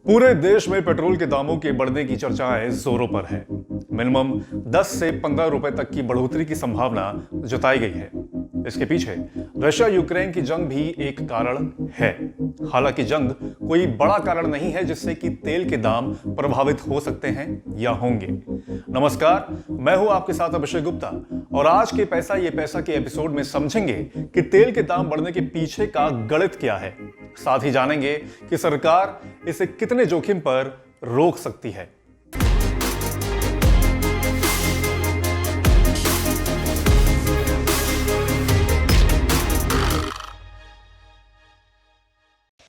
पूरे देश में पेट्रोल के दामों के बढ़ने की चर्चाएं जोरों पर है। मिनिमम 10 से 15 रुपए तक की बढ़ोतरी की संभावना जताई गई है। इसके पीछे रशिया यूक्रेन की जंग भी एक कारण है। हालांकि जंग कोई बड़ा कारण नहीं है जिससे कि तेल के दाम प्रभावित हो सकते हैं या होंगे। नमस्कार, मैं हूं आपके साथ अभिषेक गुप्ता और आज के पैसा ये पैसा के एपिसोड में समझेंगे कि तेल के दाम बढ़ने के पीछे का गणित क्या है। साथ ही जानेंगे कि सरकार इसे कितने जोखिम पर रोक सकती है।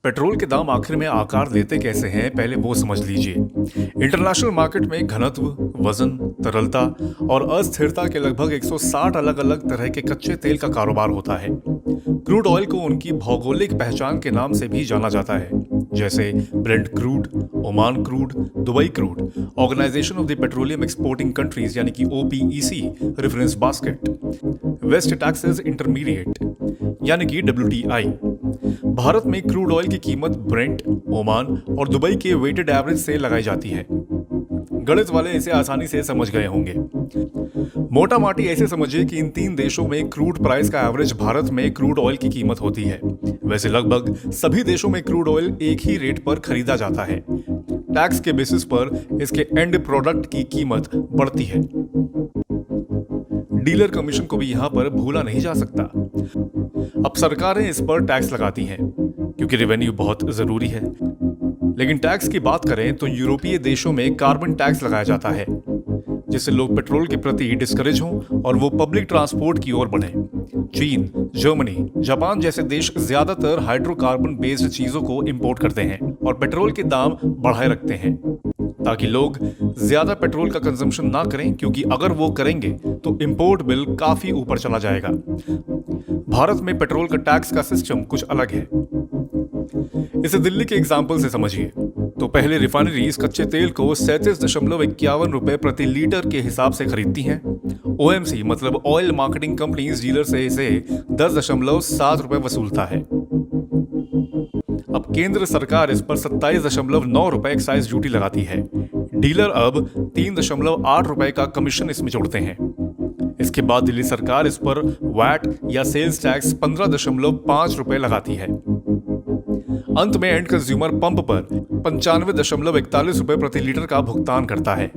पेट्रोल के दाम आखिर में आकार लेते कैसे हैं, पहले वो समझ लीजिए। इंटरनेशनल मार्केट में घनत्व, वजन, तरलता और अस्थिरता के लगभग 160 अलग अलग तरह के कच्चे तेल का कारोबार होता है। क्रूड ऑयल को उनकी भौगोलिक पहचान के नाम से भी जाना जाता है, जैसे Brent crude, Oman crude, Dubai crude, organisation of the petroleum exporting countries यानी कि OPEC reference basket, west Texas intermediate यानी कि WTI। भारत में क्रूड ऑयल की कीमत ब्रेंट, ओमान और दुबई के वेटेड एवरेज से लगाई जाती है। गणित वाले इसे आसानी से समझ गए होंगे। मोटा माटी ऐसे समझिए कि इन तीन देशों में क्रूड प्राइस का एवरेज भारत में क्रूड ऑयल की कीमत होती है। वैसे लगभग सभी देशों में क्रूड ऑयल एक ही रेट पर खरीदा जाता है। टैक्स के बेसिस पर इसके एंड प्रोडक्ट की कीमत बढ़ती है। डीलर कमीशन को भी यहां पर भूला नहीं जा सकता। अब सरकारें इस पर टैक्स लगाती हैं क्योंकि रेवेन्यू बहुत जरूरी है। लेकिन टैक्स की बात करें तो यूरोपीय देशों में कार्बन टैक्स लगाया जाता है, जिससे लोग पेट्रोल के प्रति डिस्करेज हों और वो पब्लिक ट्रांसपोर्ट की ओर बढ़ें। चीन, जर्मनी, जापान जैसे देश ज्यादातर हाइड्रोकार्बन बेस्ड चीजों को इंपोर्ट करते हैं और पेट्रोल के दाम बढ़ाए रखते हैं ताकि लोग ज्यादा पेट्रोल का कंजम्पशन ना करें, क्योंकि अगर वो करेंगे तो इंपोर्ट बिल काफी ऊपर चला जाएगा। भारत में पेट्रोल का टैक्स का सिस्टम कुछ अलग है। इसे दिल्ली के एग्जाम्पल से समझिए तो पहले रिफाइनरीज कच्चे तेल को 37.51 रुपए प्रति लीटर के हिसाब से खरीदती हैं। OMC मतलब ऑयल मार्केटिंग कंपनीज डीलर से इसे 10.7 रुपए वसूलता है। अब केंद्र सरकार इस पर 27.9 रुपए एक्साइज ड्यूटी लगाती है। डीलर अब 3.8 रुपए का कमीशन इसमें जोड़ते हैं। इसके बाद दिल्ली सरकार इस पर वैट या सेल्स टैक्स 15.5 रुपए लगाती है। अंत में एंड कंज्यूमर पंप पर 95.41 रुपए प्रति लीटर का भुगतान करता है।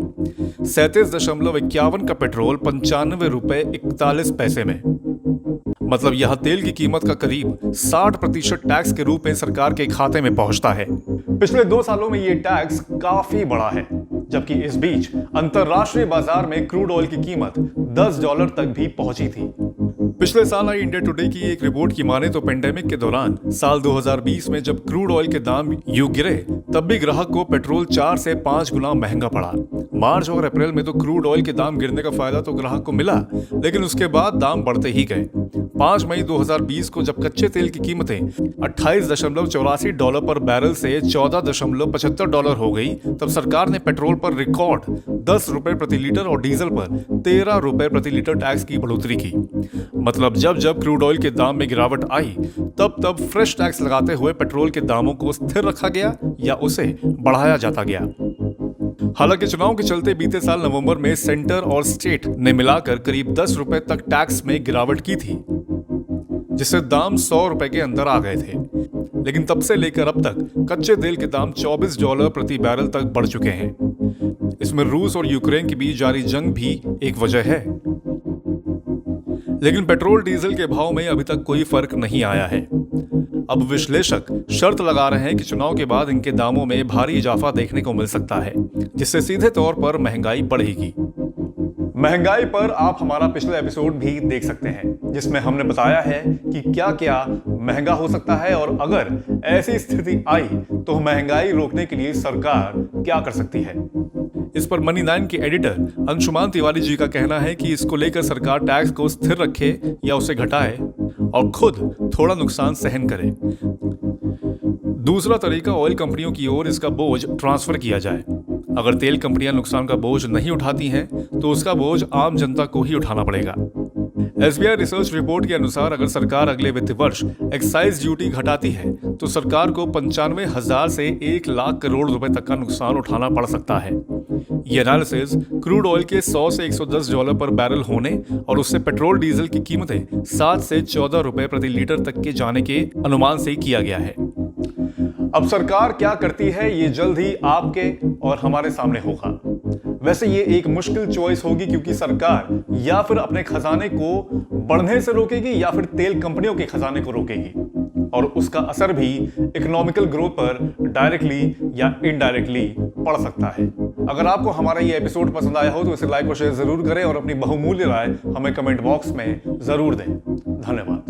37.51 का पेट्रोल 95 रुपए 41 पैसे में। मतलब यह तेल की कीमत का करीब 60% टैक्स के रूप में सरकार के खाते में पहुंचता है। पिछले 2 सालों में यह टैक्स काफी बड़ा है, जबकि इस बीच अंतरराष्ट्रीय बाजार में क्रूड ऑयल की कीमत $10 तक भी पहुंची थी। पिछले साल आई इंडिया टुडे की एक रिपोर्ट की माने तो पेंडेमिक के दौरान साल 2020 में जब क्रूड ऑयल के दाम यूं गिरे, तब भी ग्राहक को पेट्रोल 4 से 5 गुना महंगा पड़ा। मार्च और अप्रैल में तो क्रूड ऑयल के दाम गिरने का फायदा तो ग्राहक को मिला, लेकिन उसके बाद दाम बढ़ते ही गए। 5 मई 2020 को जब कच्चे तेल की कीमतें $28.84 पर बैरल से $14.75 हो गई, तब सरकार ने पेट्रोल पर रिकॉर्ड 10 रुपए प्रति लीटर और डीजल पर 13 रुपए प्रति लीटर टैक्स की बढ़ोतरी की। मतलब जब जब क्रूड ऑयल के दाम में गिरावट आई, तब तब फ्रेश टैक्स लगाते हुए पेट्रोल के दामों को स्थिर रखा गया या उसे बढ़ाया जाता गया। हालांकि चुनाव के चलते बीते साल नवंबर में सेंटर और स्टेट ने मिलाकर करीब 10 रुपए तक टैक्स में गिरावट की थी, जिससे दाम 100 रुपए के अंदर आ गए थे। लेकिन तब से लेकर अब तक कच्चे तेल के दाम $24 प्रति बैरल तक बढ़ चुके हैं। इसमें रूस और यूक्रेन के बीच जारी जंग भी एक वजह है। लेकिन पेट्रोल डीजल के भाव में अभी तक कोई फर्क नहीं आया है। अब विश्लेषक शर्त लगा रहे हैं कि चुनाव के बाद इनके दामों में भारी इजाफा देखने को मिल सकता है, जिससे सीधे तौर पर महंगाई बढ़ेगी। महंगाई पर आप हमारा पिछला एपिसोड भी देख सकते हैं, जिसमें हमने बताया है कि क्या क्या महंगा हो सकता है और अगर ऐसी स्थिति आई तो महंगाई रोकने के लिए सरकार क्या कर सकती है। इस पर मनी 9 के एडिटर अंशुमान तिवारी जी का कहना है कि इसको लेकर सरकार टैक्स को स्थिर रखे या उसे घटाए और खुद थोड़ा नुकसान सहन करे। दूसरा तरीका ऑयल कंपनियों की ओर इसका बोझ ट्रांसफर किया जाए। अगर तेल कंपनियां नुकसान का बोझ नहीं उठाती हैं, तो उसका बोझ आम जनता को ही उठाना पड़ेगा। एसबीआई रिसर्च रिपोर्ट के अनुसार अगर सरकार अगले वित्त वर्ष एक्साइज ड्यूटी घटाती है तो सरकार को 95,000 से 1 लाख करोड़ रुपए तक का नुकसान उठाना पड़ सकता है। ये एनालिसिस क्रूड ऑयल के 100 से $110 पर बैरल होने और उससे पेट्रोल डीजल की कीमतें 7 से 14 रुपए प्रति लीटर तक के जाने के अनुमान से किया गया है। अब सरकार क्या करती है ये जल्द ही आपके और हमारे सामने होगा। वैसे ये एक मुश्किल चॉइस होगी क्योंकि सरकार या फिर अपने खजाने को बढ़ने से रोकेगी या फिर तेल कंपनियों के खजाने को रोकेगी और उसका असर भी इकोनॉमिकल ग्रोथ पर डायरेक्टली या इनडायरेक्टली पड़ सकता है। अगर आपको हमारा ये एपिसोड पसंद आया हो तो इसे लाइक और शेयर जरूर करें और अपनी बहुमूल्य राय हमें कमेंट बॉक्स में जरूर दें। धन्यवाद।